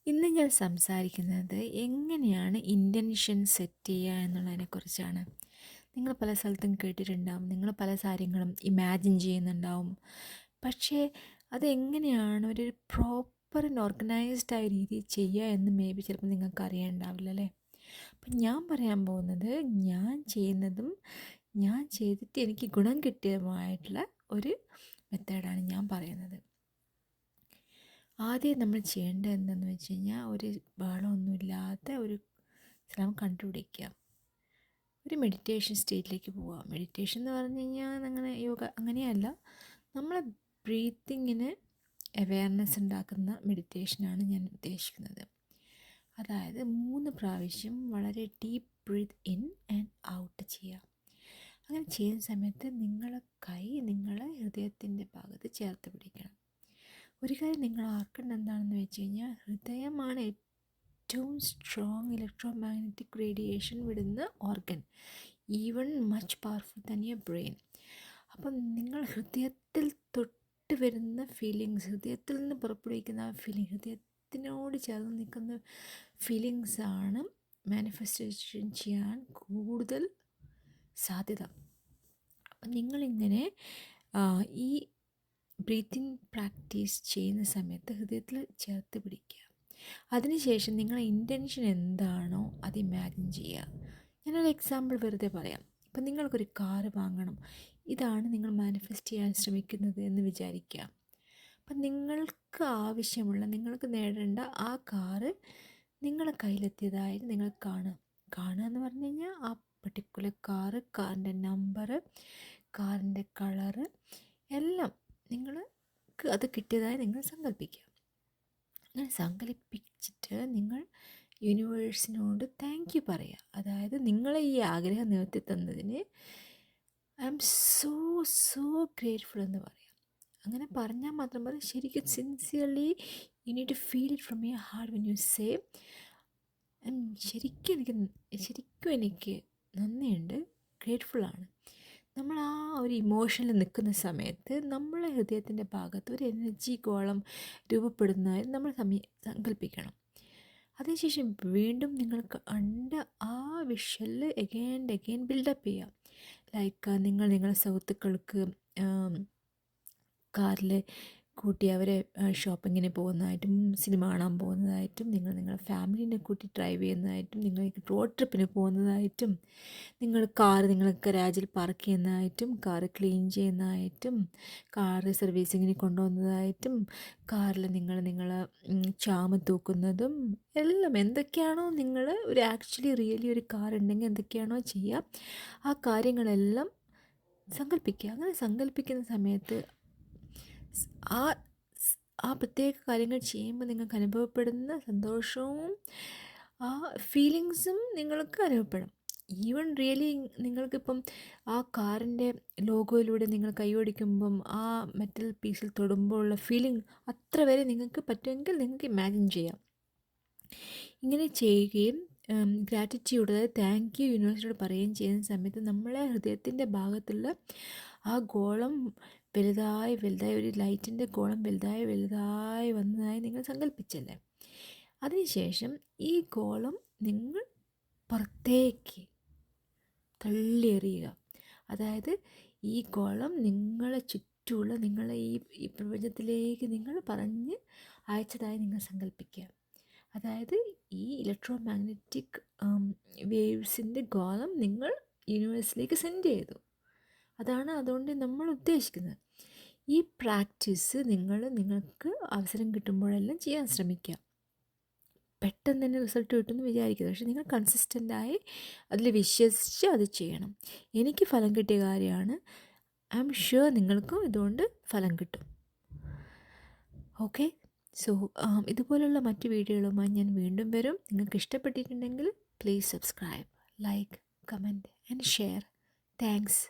ഇന്ന് ഞാൻ സംസാരിക്കുന്നത് എങ്ങനെയാണ് ഇൻറ്റൻഷൻ സെറ്റ് ചെയ്യുക എന്നുള്ളതിനെക്കുറിച്ചാണ്. നിങ്ങൾ പല സ്ഥലത്തും കേട്ടിട്ടുണ്ടാവും, നിങ്ങൾ പല കാര്യങ്ങളും ഇമാജിൻ ചെയ്യുന്നുണ്ടാവും. പക്ഷേ അതെങ്ങനെയാണ് ഒരു പ്രോപ്പർ ആൻഡ് ഓർഗനൈസ്ഡ് ആയ രീതിയിൽ ചെയ്യുക എന്ന് മേ ബി ചിലപ്പോൾ നിങ്ങൾക്ക് അറിയാനുണ്ടാവില്ല അല്ലേ. അപ്പം ഞാൻ പറയാൻ പോകുന്നത് ഞാൻ ചെയ്യുന്നതും ഞാൻ ചെയ്തിട്ട് എനിക്ക് ഗുണം കിട്ടിയതുമായിട്ടുള്ള ഒരു മെത്തേഡാണ് ഞാൻ പറയുന്നത്. ആദ്യം നമ്മൾ ചെയ്യേണ്ടത് എന്താണെന്ന് വെച്ച് കഴിഞ്ഞാൽ ഒരു ബഹളമൊന്നുമില്ലാത്ത ഒരു സ്ഥലം കണ്ടുപിടിക്കുക. ഒരു മെഡിറ്റേഷൻ സ്റ്റേറ്റിലേക്ക് പോവുക. മെഡിറ്റേഷൻ എന്ന് പറഞ്ഞു കഴിഞ്ഞാൽ അങ്ങനെ യോഗ അങ്ങനെയല്ല, നമ്മളെ ബ്രീത്തിങ്ങിന് അവെയർനെസ് ഉണ്ടാക്കുന്ന മെഡിറ്റേഷനാണ് ഞാൻ ഉദ്ദേശിക്കുന്നത്. അതായത് 3 പ്രാവശ്യം വളരെ deep breath in and out ചെയ്യുക. അങ്ങനെ ചെയ്യുന്ന സമയത്ത് നിങ്ങളെ ഹൃദയത്തിൻ്റെ ഭാഗത്ത് ചേർത്ത് പിടിക്കണം. ഒരു കാര്യം നിങ്ങൾ ഓർക്കേണ്ടത് എന്താണെന്ന് വെച്ച് കഴിഞ്ഞാൽ ഹൃദയമാണ് ഏറ്റവും സ്ട്രോങ് ഇലക്ട്രോ മാഗ്നറ്റിക് റേഡിയേഷൻ വിടുന്ന organ, even much powerful than your brain. അപ്പം നിങ്ങൾ ഹൃദയത്തിൽ തൊട്ട് വരുന്ന ഫീലിങ്സ്, ഹൃദയത്തിൽ നിന്ന് പുറപ്പെടുവിക്കുന്ന ആ ഫീലിംഗ്, ഹൃദയത്തിനോട് ചേർന്ന് നിൽക്കുന്ന ഫീലിങ്സാണ് മാനിഫെസ്റ്റേഷൻ ചെയ്യാൻ കൂടുതൽ സാധ്യത. അപ്പം നിങ്ങളിങ്ങനെ ഈ ബ്രീത്തിങ് പ്രാക്ടീസ് ചെയ്യുന്ന സമയത്ത് ഹൃദയത്തിൽ ചേർത്ത് പിടിക്കുക. അതിനുശേഷം നിങ്ങളുടെ ഇൻറ്റൻഷൻ എന്താണോ അത് ഇമാജിൻ ചെയ്യുക. ഞാനൊരു എക്സാമ്പിൾ വെറുതെ പറയാം. ഇപ്പം നിങ്ങൾക്കൊരു കാറ് വാങ്ങണം, ഇതാണ് നിങ്ങൾ മാനിഫെസ്റ്റ് ചെയ്യാൻ ശ്രമിക്കുന്നത് എന്ന് വിചാരിക്കുക. അപ്പം നിങ്ങൾക്ക് ആവശ്യമുള്ള, നിങ്ങൾക്ക് നേടേണ്ട ആ കാറ് നിങ്ങളുടെ കയ്യിലെത്തിയതായിട്ട് നിങ്ങൾ കാണുക എന്ന് പറഞ്ഞു കഴിഞ്ഞാൽ ആ പർട്ടിക്കുലർ കാറിൻ്റെ നമ്പർ, കാറിൻ്റെ കളറ് എല്ലാം നിങ്ങൾക്ക് അത് കിട്ടിയതായി നിങ്ങൾ സങ്കല്പിക്കുക. അങ്ങനെ സങ്കല്പിച്ചിട്ട് നിങ്ങൾ യൂണിവേഴ്സിനോട് താങ്ക് യു പറയുക. അതായത് നിങ്ങളെ ഈ ആഗ്രഹം നിവർത്തി തന്നതിന് ഐ ആം സോ ഗ്രേറ്റ്ഫുൾ എന്ന് പറയാം. അങ്ങനെ പറഞ്ഞാൽ മാത്രം പറയും, ശരിക്കും sincerely you need to feel it from your heart when you say ശരിക്കും എനിക്ക് നന്ദിയുണ്ട്, ഗ്രേറ്റ്ഫുള്ളാണ്. നമ്മൾ ആ ഒരു ഇമോഷനിൽ നിൽക്കുന്ന സമയത്ത് നമ്മളെ ഹൃദയത്തിൻ്റെ ഭാഗത്ത് ഒരു എനർജി ഗോളം രൂപപ്പെടുന്നതായി നമ്മൾ സങ്കല്പിക്കണം. അതിനുശേഷം വീണ്ടും നിങ്ങൾക്ക് ആ വിഷ്വലിൽ എഗെയിൻ ആൻഡ് എഗെയിൻ ബിൽഡപ്പ് ചെയ്യാം. ലൈക്ക് നിങ്ങളുടെ സുഹൃത്തുക്കൾക്ക് കാറിൽ കൂട്ടി അവരെ ഷോപ്പിങ്ങിന് പോകുന്നതായിട്ടും സിനിമ കാണാൻ പോകുന്നതായിട്ടും, നിങ്ങളുടെ ഫാമിലീനെ കൂട്ടി ഡ്രൈവ് ചെയ്യുന്നതായിട്ടും, നിങ്ങൾ റോഡ് ട്രിപ്പിന് പോകുന്നതായിട്ടും, നിങ്ങളുടെ ഗരാജിൽ പാർക്ക് ചെയ്യുന്നതായിട്ടും, കാറ് ക്ലീൻ ചെയ്യുന്നതായിട്ടും, കാറ് സർവീസിങ്ങിന് കൊണ്ടുപോകുന്നതായിട്ടും, കാറിൽ നിങ്ങൾ ചാമ തൂക്കുന്നതും എല്ലാം എന്തൊക്കെയാണോ നിങ്ങൾ റിയലി ഒരു കാർ ഉണ്ടെങ്കിൽ എന്തൊക്കെയാണോ ചെയ്യുക ആ കാര്യങ്ങളെല്ലാം സങ്കല്പിക്കുക. അങ്ങനെ സങ്കല്പിക്കുന്ന സമയത്ത് ആ ആ പ്രത്യേക കാര്യങ്ങൾ ചെയ്യുമ്പോൾ നിങ്ങൾക്ക് അനുഭവപ്പെടുന്ന സന്തോഷവും ആ ഫീലിങ്സും നിങ്ങൾക്ക് അനുഭവപ്പെടും. ഈവൻ റിയലി നിങ്ങൾക്കിപ്പം ആ കാറിൻ്റെ ലോഗോയിലൂടെ നിങ്ങൾ കൈയോടിക്കുമ്പം ആ മെറ്റൽ പീസിൽ തൊടുമ്പോൾ ഉള്ള ഫീലിംഗ് അത്ര വരെ നിങ്ങൾക്ക് പറ്റുമെങ്കിൽ നിങ്ങൾക്ക് ഇമാജിൻ ചെയ്യാം. ഇങ്ങനെ ചെയ്യുകയും ഗ്രാറ്റിറ്റ്യൂഡ്, അതായത് താങ്ക് യു യൂണിവേഴ്സിനോട് പറയുകയും ചെയ്യുന്ന സമയത്ത് നമ്മളെ ഹൃദയത്തിൻ്റെ ഭാഗത്തുള്ള ആ ഗോളം വലുതായി ഒരു ലൈറ്റിൻ്റെ ഗോളം വലുതായി വന്നതായി നിങ്ങൾ സങ്കല്പിച്ചല്ലേ. അതിനുശേഷം ഈ ഗോളം നിങ്ങൾ പുറത്തേക്ക് തള്ളിയെറിയുക. അതായത് ഈ ഗോളം നിങ്ങളെ ചുറ്റുമുള്ള നിങ്ങളെ ഈ പ്രപഞ്ചത്തിലേക്ക് നിങ്ങൾ പറഞ്ഞ് അയച്ചതായി നിങ്ങൾ സങ്കല്പിക്കുക. അതായത് ഈ ഇലക്ട്രോ മാഗ്നറ്റിക് വേവ്സിൻ്റെ ഗോളം നിങ്ങൾ യൂണിവേഴ്സിലേക്ക് സെൻഡ് ചെയ്തു. അതുകൊണ്ട് നമ്മൾ ഉദ്ദേശിക്കുന്നത്. ഈ പ്രാക്ടീസ് നിങ്ങൾക്ക് അവസരം കിട്ടുമ്പോഴെല്ലാം ചെയ്യാൻ ശ്രമിക്കുക. പെട്ടെന്ന് തന്നെ റിസൾട്ട് കിട്ടുമെന്ന് വിചാരിക്കുന്നത്, പക്ഷേ നിങ്ങൾ കൺസിസ്റ്റൻ്റായി അതിൽ വിശ്വസിച്ച് അത് ചെയ്യണം. എനിക്ക് ഫലം കിട്ടിയ കാര്യമാണ്. ഐ ആം ഷുവർ നിങ്ങൾക്കും ഇതുകൊണ്ട് ഫലം കിട്ടും. ഓക്കെ, സോ ഇതുപോലുള്ള മറ്റ് വീഡിയോകളുമായി ഞാൻ വീണ്ടും വരും. നിങ്ങൾക്ക് ഇഷ്ടപ്പെട്ടിട്ടുണ്ടെങ്കിൽ please subscribe, like, comment and share. Thanks.